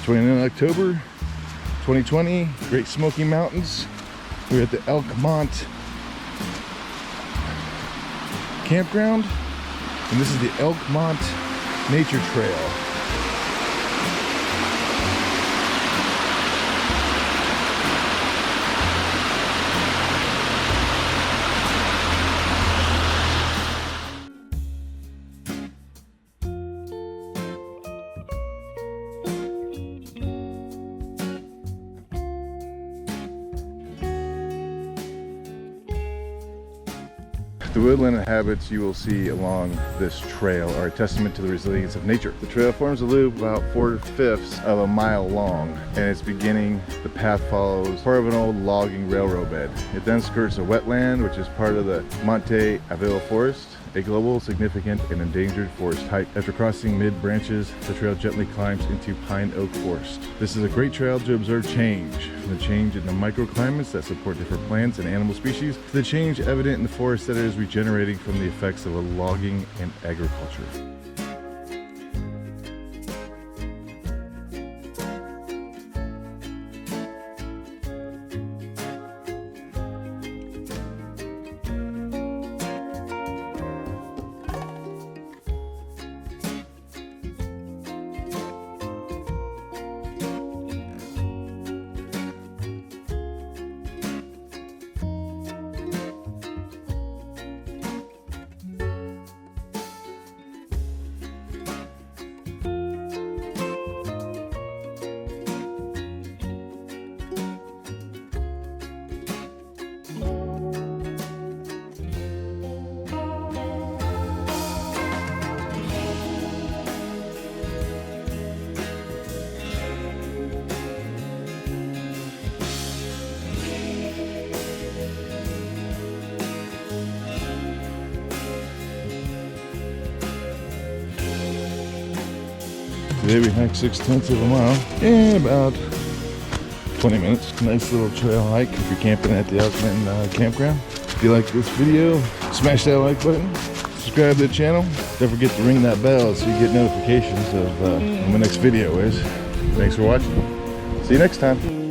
29th October 2020, Great Smoky Mountains. We're at the Elkmont Campground, and this is the Elkmont Nature Trail. The woodland habits you will see along this trail are a testament to the resilience of nature. The trail forms a loop about 4/5 of a mile long, and its beginning, the path follows part of an old logging railroad bed. It then skirts a wetland, which is part of the Monte Avila Forest, a global, significant, and endangered forest type. After crossing mid-branches, the trail gently climbs into pine oak forest. This is a great trail to observe change, from the change in the microclimates that support different plants and animal species, to the change evident in the forest that is regenerating from the effects of logging and agriculture. Today we hiked 6/10 of a mile in about 20 minutes. Nice little trail hike if you're camping at the Elkmont Campground. If you like this video, smash that like button, subscribe to the channel. Don't forget to ring that bell so you get notifications of when the next video is. Thanks for watching. See you next time.